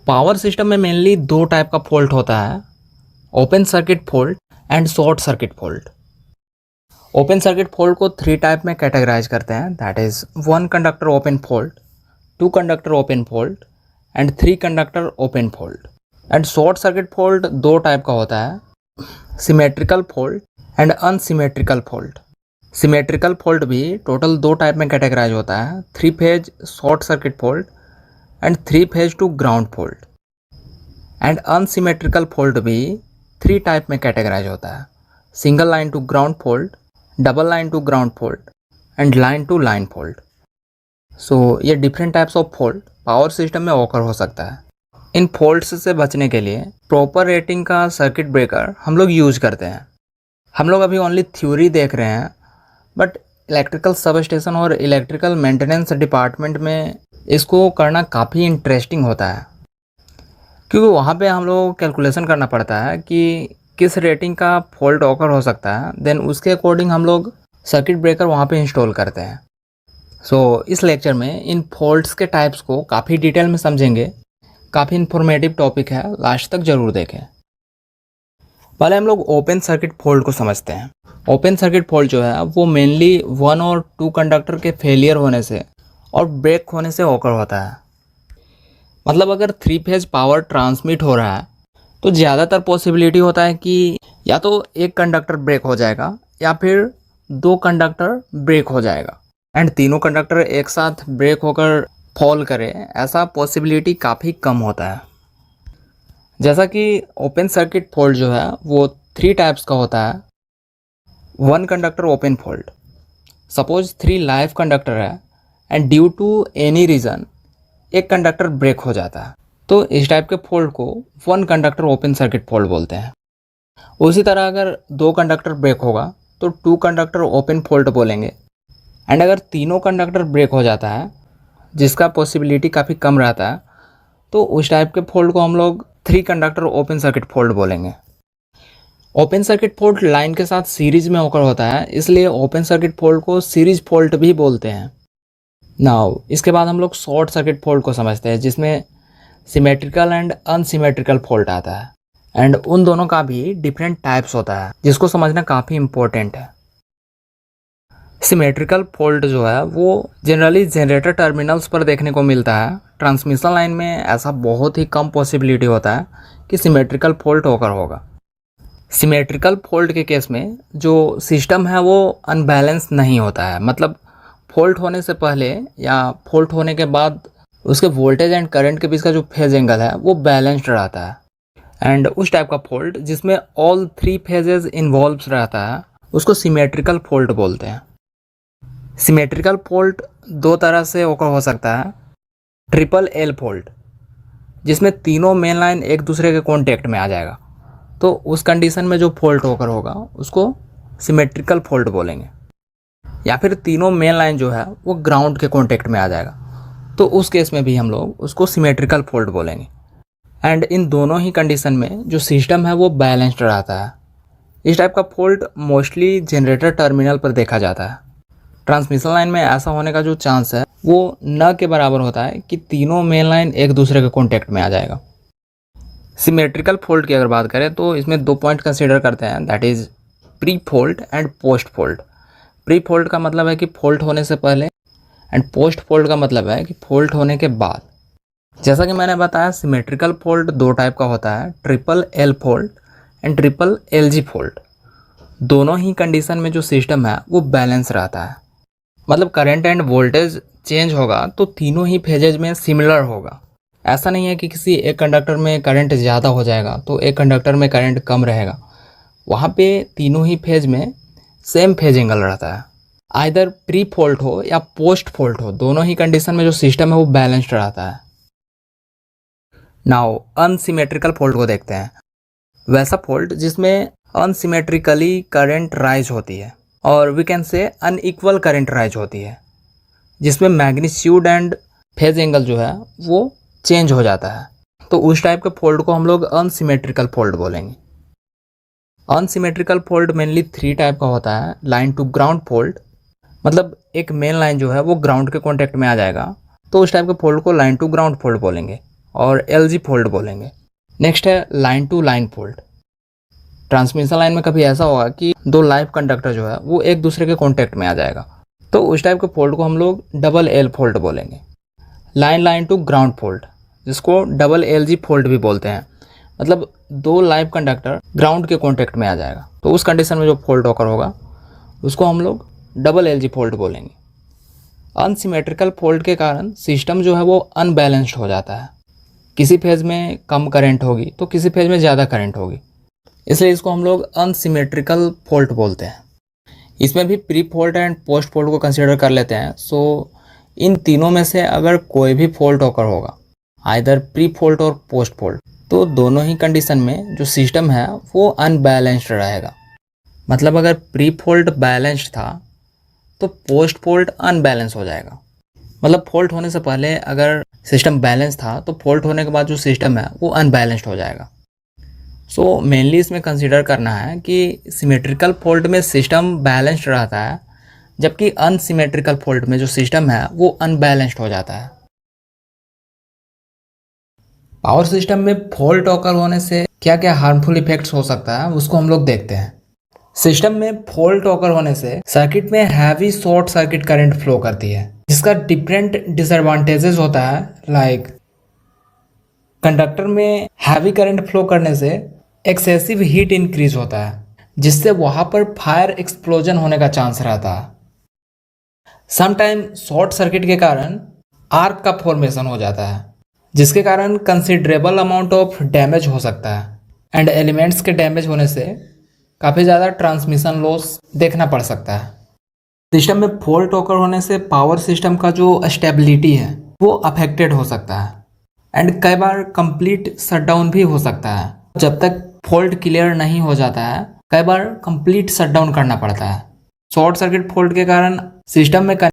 Power system में mainly दो type का फॉल्ट होता है, open circuit fault and short circuit fault. Open circuit fault को थ्री टाइप में कैटेगराइज करते हैं, that is one conductor open fault, two conductor open fault and three conductor open fault. And short circuit fault दो type का होता है, symmetrical fault and unsymmetrical fault. Symmetrical fault भी total दो type में कैटेगराइज होता है, three phase short circuit fault and three phase to ground fault. And unsymmetrical fault भी थ्री टाइप में कैटेगराइज होता है, single line to ground fault, double line to ground fault and line to line fault. So ये different types of fault power system में occur हो सकता है। इन फॉल्ट्स से बचने के लिए प्रॉपर रेटिंग का सर्किट ब्रेकर हम लोग यूज करते हैं। हम लोग अभी ओनली थ्योरी देख रहे हैं, बट इलेक्ट्रिकल सब स्टेशन और इलेक्ट्रिकल मेंटेनेंस डिपार्टमेंट में इसको करना काफ़ी इंटरेस्टिंग होता है, क्योंकि वहाँ पे हम लोग कैलकुलेशन करना पड़ता है कि किस रेटिंग का फॉल्ट ऑकर हो सकता है, देन उसके अकॉर्डिंग हम लोग सर्किट ब्रेकर वहाँ पे इंस्टॉल करते हैं। सो इस लेक्चर में इन फॉल्ट्स के टाइप्स को काफ़ी डिटेल में समझेंगे। काफ़ी इन्फॉर्मेटिव टॉपिक है, लास्ट तक ज़रूर देखें। पहले हम लोग ओपन सर्किट फॉल्ट को समझते हैं। ओपन सर्किट फॉल्ट जो है वो मेनली वन और टू कंडक्टर के फेलियर होने से और ब्रेक होने से ऑकर होता है। मतलब अगर थ्री फेज पावर ट्रांसमिट हो रहा है तो ज़्यादातर पॉसिबिलिटी होता है कि या तो एक कंडक्टर ब्रेक हो जाएगा या फिर दो कंडक्टर ब्रेक हो जाएगा, एंड तीनों कंडक्टर एक साथ ब्रेक होकर फॉल करे, ऐसा पॉसिबिलिटी काफ़ी कम होता है। जैसा कि ओपन सर्किट फॉल्ट जो है वो थ्री टाइप्स का होता है। One conductor open fault, suppose three live conductor है and due to any reason एक कंडक्टर ब्रेक हो जाता है, तो इस टाइप के फॉल्ट को one conductor open circuit fault बोलते हैं। उसी तरह अगर दो कंडक्टर ब्रेक होगा तो टू कंडक्टर ओपन फॉल्ट बोलेंगे। एंड अगर तीनों कंडक्टर ब्रेक हो जाता है, जिसका पॉसिबिलिटी काफ़ी कम रहता है, तो उस टाइप के फॉल्ट को हम लोग three conductor open circuit fault बोलेंगे। ओपन सर्किट फॉल्ट लाइन के साथ सीरीज में होकर होता है, इसलिए ओपन सर्किट फॉल्ट को सीरीज फॉल्ट भी बोलते हैं। नाउ इसके बाद हम लोग शॉर्ट सर्किट फॉल्ट को समझते हैं, जिसमें सिमेट्रिकल एंड अनसिमेट्रिकल फॉल्ट आता है। एंड उन दोनों का भी डिफरेंट टाइप्स होता है, जिसको समझना काफ़ी इम्पोर्टेंट है। सिमेट्रिकल फॉल्ट जो है वो जनरली जनरेटर टर्मिनल्स पर देखने को मिलता है। ट्रांसमिशन लाइन में ऐसा बहुत ही कम पॉसिबिलिटी होता है कि सिमेट्रिकल फॉल्ट होकर होगा। सिमेट्रिकल फॉल्ट के केस में जो सिस्टम है वो अनबैलेंस नहीं होता है, मतलब फॉल्ट होने से पहले या फॉल्ट होने के बाद उसके वोल्टेज एंड करंट के बीच का जो फेज एंगल है वो बैलेंस्ड रहता है। एंड उस टाइप का फॉल्ट जिसमें ऑल थ्री फेजेस इन्वॉल्व रहता है उसको सिमेट्रिकल फॉल्ट बोलते हैं। सिमेट्रिकल फॉल्ट दो तरह से ओकर हो सकता है। ट्रिपल एल फॉल्ट, जिसमें तीनों मेन लाइन एक दूसरे के कॉन्टेक्ट में आ जाएगा, तो उस कंडीशन में जो फॉल्ट ओकर होगा उसको सिमेट्रिकल फॉल्ट बोलेंगे। या फिर तीनों मेन लाइन जो है वो ग्राउंड के कॉन्टेक्ट में आ जाएगा, तो उस केस में भी हम लोग उसको सिमेट्रिकल फॉल्ट बोलेंगे। एंड इन दोनों ही कंडीशन में जो सिस्टम है वो बैलेंस्ड रहता है। इस टाइप का फॉल्ट मोस्टली जनरेटर टर्मिनल पर देखा जाता है। ट्रांसमिशन लाइन में ऐसा होने का जो चांस है वो न के बराबर होता है कि तीनों मेन लाइन एक दूसरे के कॉन्टेक्ट में आ जाएगा। सिमेट्रिकल फॉल्ट की अगर बात करें तो इसमें दो पॉइंट कंसीडर करते हैं, that is pre fault and post fault. Pre fault का मतलब है कि फॉल्ट होने से पहले, एंड पोस्ट फॉल्ट का मतलब है कि फॉल्ट होने के बाद। जैसा कि मैंने बताया सिमेट्रिकल फॉल्ट दो टाइप का होता है, triple L fault and triple L G fault. दोनों ही कंडीशन में जो सिस्टम है वो बैलेंस रहता है, मतलब करंट एंड वोल्टेज चेंज होगा तो तीनों ही फेजेज में सिमिलर होगा। ऐसा नहीं है कि किसी एक कंडक्टर में करंट ज़्यादा हो जाएगा तो एक कंडक्टर में करंट कम रहेगा। वहाँ पे तीनों ही फेज में सेम फेज एंगल रहता है। आइदर प्री फॉल्ट हो या पोस्ट फॉल्ट हो, दोनों ही कंडीशन में जो सिस्टम है वो बैलेंस्ड रहता है। नाउ अनसिमेट्रिकल फॉल्ट को देखते हैं। वैसा फॉल्ट जिसमें अनसिमेट्रिकली करंट राइज होती है, और we can say unequal current rise होती है, जिसमें मैग्नीट्यूड एंड फेज एंगल जो है वो चेंज हो जाता है, तो उस टाइप के फॉल्ट को हम लोग अनसिमेट्रिकल फॉल्ट बोलेंगे। Unsymmetrical fault mainly three type का होता है। लाइन टू ग्राउंड फॉल्ट, मतलब एक मेन लाइन जो है वो ग्राउंड के कॉन्टेक्ट में आ जाएगा, तो उस टाइप के फॉल्ट को लाइन टू ग्राउंड फॉल्ट बोलेंगे। और LG फॉल्ट बोलेंगे। नेक्स्ट है line to line fault. Transmission line में कभी ऐसा होगा कि दो लाइव कंडक्टर जो है वो एक दूसरे के कॉन्टेक्ट में आ जाएगा, तो उस टाइप के फॉल्ट को हम लोग डबल L फॉल्ट बोलेंगे। लाइन टू ग्राउंड फॉल्ट, जिसको डबल LG फॉल्ट भी बोलते हैं, मतलब दो लाइव कंडक्टर ग्राउंड के कॉन्टेक्ट में आ जाएगा, तो उस कंडीशन में जो फॉल्ट ऑकर होगा उसको हम लोग डबल LG फॉल्ट बोलेंगे। अनसिमेट्रिकल फॉल्ट के कारण सिस्टम जो है वो अनबैलेंस्ड हो जाता है, किसी फेज़ में कम करंट होगी तो किसी फेज़ में ज़्यादा करंट होगी, इसलिए इसको हम लोग अनसिमेट्रिकल फॉल्ट बोलते हैं। इसमें भी pre fault and post fault को कंसीडर कर लेते हैं। सो इन तीनों में से अगर कोई भी फॉल्ट ऑकर होगा, आइदर प्री फॉल्ट और पोस्ट फॉल्ट, तो दोनों ही कंडीशन में जो सिस्टम है वो अनबैलेंस्ड रहेगा। मतलब अगर प्री फॉल्ट बैलेंस्ड था तो पोस्ट फॉल्ट अनबैलेंस हो जाएगा। मतलब फॉल्ट होने से पहले अगर सिस्टम बैलेंस था तो फॉल्ट होने के बाद जो सिस्टम है वो अनबैलेंस्ड हो जाएगा। सो मेनली इसमें कंसीडर करना है कि सिमेट्रिकल फॉल्ट में सिस्टम बैलेंस्ड रहता है, जबकि अनसिमेट्रिकल फॉल्ट में जो सिस्टम है वो अनबैलेंस्ड हो जाता है। पावर सिस्टम में फॉल्ट ऑकर होने से क्या क्या हार्मफुल इफेक्ट्स हो सकता है उसको हम लोग देखते हैं। सिस्टम में फॉल्ट ऑकर होने से सर्किट में heavy short circuit current flow करती है, जिसका डिफरेंट डिसएडवांटेजेस होता है। लाइक कंडक्टर में हैवी करंट फ्लो करने से एक्सेसिव हीट इंक्रीज होता है, जिससे वहां पर फायर एक्सप्लोजन होने का चांस रहता है। समटाइम शॉर्ट सर्किट के कारण आर्क का फॉर्मेशन हो जाता है, जिसके कारण कंसिडरेबल अमाउंट ऑफ डैमेज हो सकता है, एंड एलिमेंट्स के डैमेज होने से काफ़ी ज़्यादा ट्रांसमिशन लॉस देखना पड़ सकता है। सिस्टम में फॉल्ट ऑकर होने से पावर सिस्टम का जो स्टेबिलिटी है वो अफेक्टेड हो सकता है, एंड कई बार कंप्लीट शटडाउन भी हो सकता है। जब तक फॉल्ट क्लियर नहीं हो जाता है, कई बार कंप्लीट शटडाउन करना पड़ता है। शॉर्ट सर्किट फॉल्ट के कारण सिस्टम में